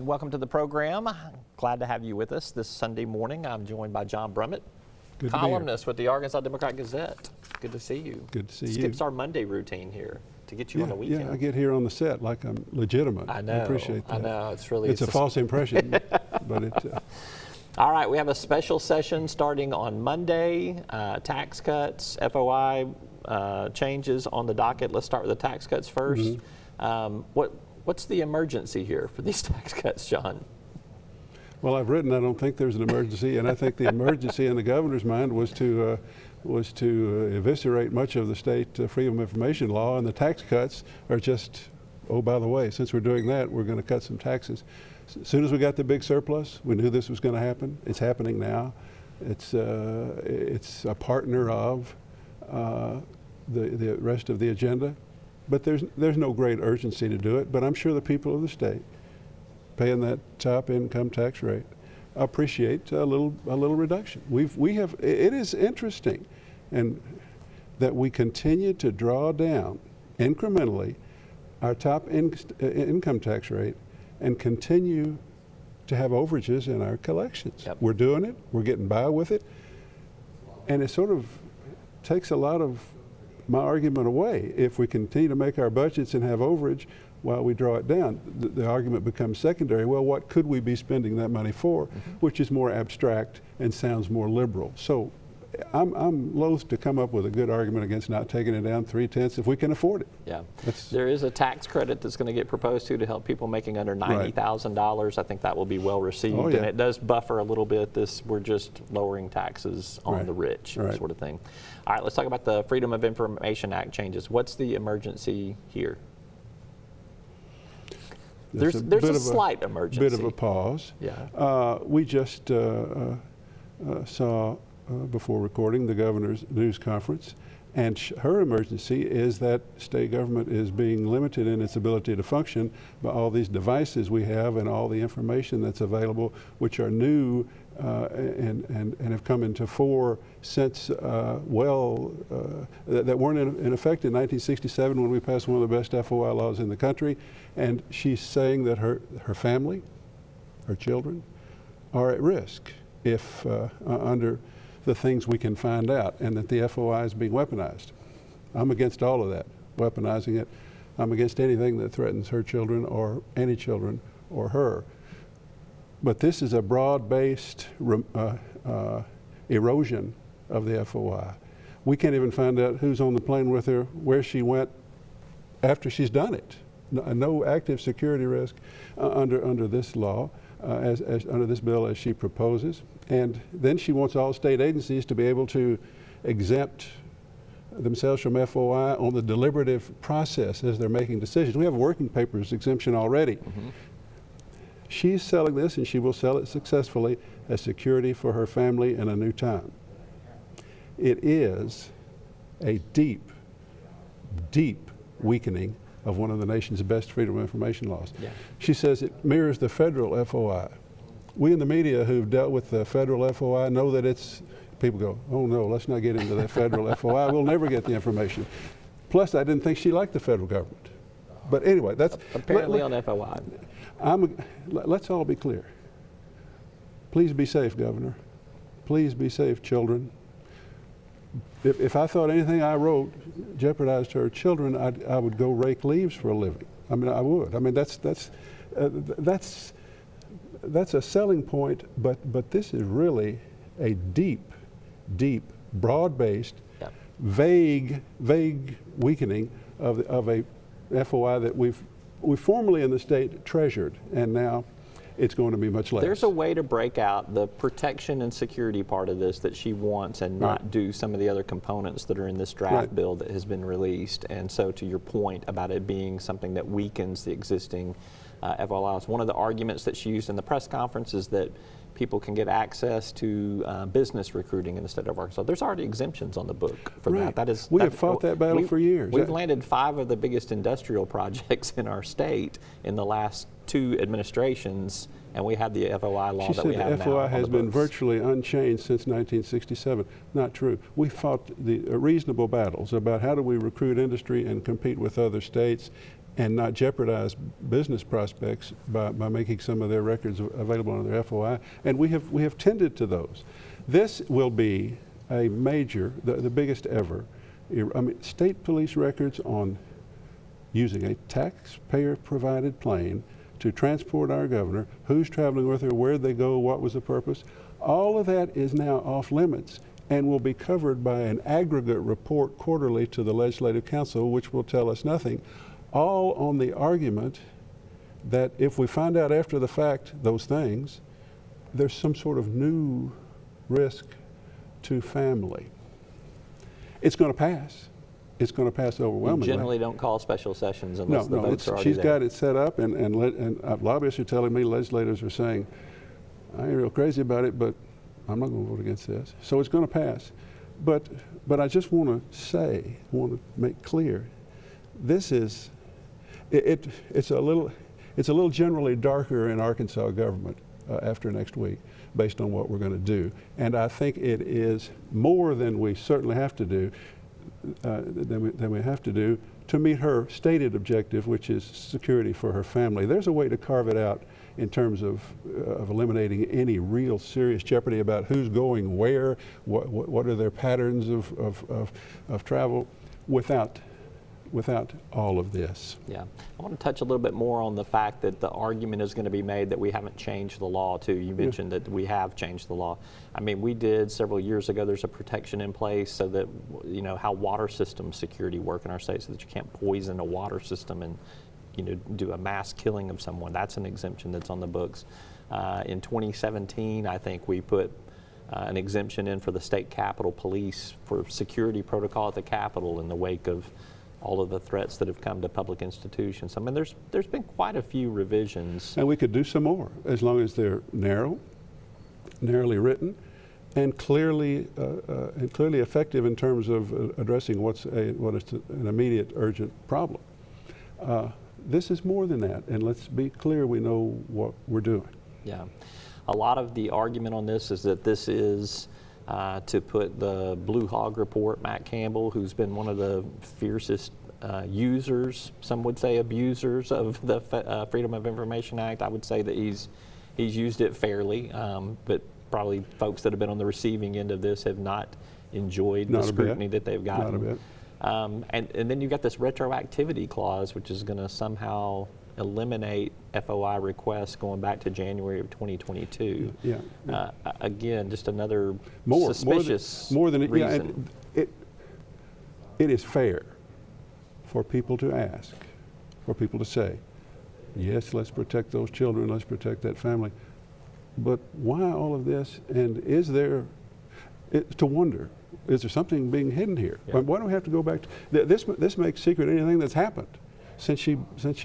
and welcome to the program. Glad to have you with us this Sunday morning. I'm joined by John Brummett, columnist with the Arkansas Democrat-Gazette. Good to see you. Good to see you. Skips our Monday routine here to get you on the weekend. Yeah, I get here on the set like I'm legitimate. I know. I appreciate that. I know. It's a false impression, but it's... All right, we have a special session starting on Monday. Tax cuts, FOI changes on the docket. Let's start with the tax cuts first. What's the emergency here for these tax cuts, John? Well, I've written I don't think there's an emergency, and I think the emergency in the governor's mind was to eviscerate much of the state freedom of information law, and the tax cuts are just, oh, by the way, since we're doing that, we're going to cut some taxes. As soon as we got the big surplus, we knew this was going to happen. It's happening now. It's a partner of the rest of the agenda. But there's no great urgency to do it, but I'm sure the people of the state paying that top income tax rate appreciate a little reduction. It is interesting and that we continue to draw down incrementally our top income tax rate and continue to have overages in our collections. Yep. We're doing it, we're getting by with it, and it sort of takes a lot of my argument away. If we continue to make our budgets and have overage while we draw it down, the argument becomes secondary. Well, what could we be spending that money for? Which is more abstract and sounds more liberal. So I'm loath to come up with a good argument against not taking it down 3/10 if we can afford it. Yeah, there is a tax credit that's going to get proposed to help people making under $90,000. I think that will be well received, and it does buffer a little bit we're just lowering taxes on the rich sort of thing. All right, let's talk about the Freedom of Information Act changes. What's the emergency here? There's a slight emergency. Bit of a pause. Yeah. We just saw before recording the governor's news conference, and her emergency is that state government is being limited in its ability to function by all these devices we have and all the information that's available, which are new and have come into fore since that weren't in effect in 1967 when we passed one of the best FOI laws in the country. And she's saying that her family, her children, are at risk if under the things we can find out, and that the FOI is being weaponized. I'm against all of that, weaponizing it. I'm against anything that threatens her children or any children or her. But this is a broad-based erosion of the FOI. We can't even find out who's on the plane with her, where she went after she's done it. No active security risk under this law, under this bill as she proposes. And then she wants all state agencies to be able to exempt themselves from FOI on the deliberative process as they're making decisions. We have a working papers exemption already. She's selling this, and she will sell it successfully as security for her family in a new time. It is a deep, deep weakening of one of the nation's best freedom of information laws. Yeah. She says it mirrors the federal FOI. We in the media who've dealt with the federal FOI know that people go, oh no, let's not get into that federal FOI. We'll never get the information. Plus, I didn't think she liked the federal government. But anyway, that's... Apparently on FOI. Let's all be clear. Please be safe, Governor. Please be safe, children. If I thought anything I wrote jeopardized her children, I would go rake leaves for a living. I mean, I would. I mean, that's a selling point, but this is really a deep, deep, broad-based, vague weakening of a FOI that we formerly in the state treasured, and now it's going to be much less. There's a way to break out the protection and security part of this that she wants and not do some of the other components that are in this draft bill that has been released. And so to your point about it being something that weakens the existing FOIs, one of the arguments that she used in the press conference is that people can get access to business recruiting in the state of Arkansas. There's already exemptions on the book for that. We have fought that battle for years. We've landed 5 of the biggest industrial projects in our state in the last 2 administrations, and we have the FOI law that we have now. She said the FOI has been virtually unchanged since 1967. Not true. We fought the reasonable battles about how do we recruit industry and compete with other states. and not jeopardize business prospects by making some of their records available on their FOI. And we have tended to those. This will be a major, the biggest ever. I mean, state police records on using a taxpayer-provided plane to transport our governor, who's traveling with her, where'd they go, what was the purpose. All of that is now off limits and will be covered by an aggregate report quarterly to the Legislative Council, which will tell us nothing, all on the argument that if we find out after the fact those things, there's some sort of new risk to family. It's going to pass. It's going to pass overwhelmingly. You generally don't call special sessions unless the votes are already she's there. got it set up, and lobbyists are telling me, legislators are saying, I ain't real crazy about it, but I'm not going to vote against this. So it's going to pass. But I just want to make clear, this is, it's a little generally darker in Arkansas government after next week, based on what we're going to do. And I think it is more than we certainly have to do, than we have to do to meet her stated objective, which is security for her family. There's a way to carve it out in terms of eliminating any real serious jeopardy about who's going where, what are their patterns of travel, without all of this. Yeah, I want to touch a little bit more on the fact that the argument is going to be made that we haven't changed the law too. You mentioned that we have changed the law. I mean, we did several years ago. There's a protection in place so that, you know, how water system security work in our state, so that you can't poison a water system and, you know, do a mass killing of someone. That's an exemption that's on the books. In 2017, I think we put an exemption in for the state capitol police for security protocol at the Capitol in the wake of all of the threats that have come to public institutions. I mean, there's been quite a few revisions. And we could do some more, as long as they're narrowly written, and clearly effective in terms of addressing what is an immediate, urgent problem. This is more than that, and let's be clear, we know what we're doing. Yeah, a lot of the argument on this is that this is to put the Blue Hog Report, Matt Campbell, who's been one of the fiercest users, some would say abusers, of the Freedom of Information Act. I would say that he's used it fairly, but probably folks that have been on the receiving end of this have not enjoyed the scrutiny that they've gotten. Not a bit. And then you've got this retroactivity clause, which is going to somehow eliminate FOI requests going back to January of 2022. Yeah. Again, just another suspicious reason. Yeah, it is fair for people to ask, for people to say, yes, let's protect those children, let's protect that family. But why all of this? And is there, to wonder, is there something being hidden here? Yeah. Why do we have to go back to, this makes secret anything that's happened since she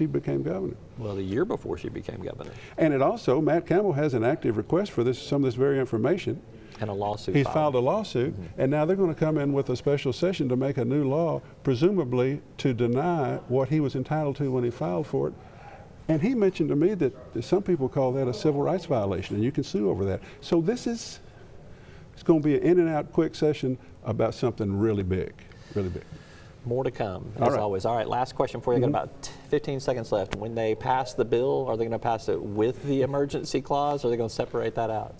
became governor. Well, the year before she became governor. And it also, Matt Campbell has an active request for some of this very information. And a lawsuit. He's filed a lawsuit, and now they're going to come in with a special session to make a new law, presumably to deny what he was entitled to when he filed for it. And he mentioned to me that some people call that a civil rights violation, and you can sue over that. So it's going to be an in and out quick session about something really big, really big. More to come, as always. All right, last question for you. Got about 15 seconds left. When they pass the bill, are they going to pass it with the emergency clause, or are they going to separate that out?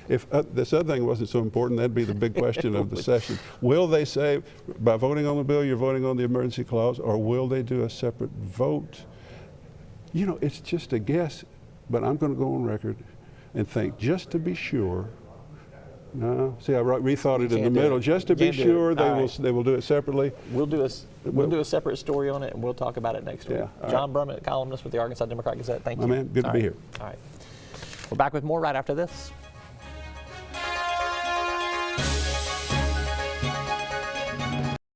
If this other thing wasn't so important, that'd be the big question of the session. Will they say, by voting on the bill, you're voting on the emergency clause, or will they do a separate vote? You know, it's just a guess, but I'm going to go on record and think, just to be sure. No, see, I rethought it in the middle. Just to be sure, they will do it separately. We'll do a separate story on it, and we'll talk about it next week. John Brummett, columnist with the Arkansas Democrat Gazette. Thank you. My man, good to be here. All right. We're back with more right after this.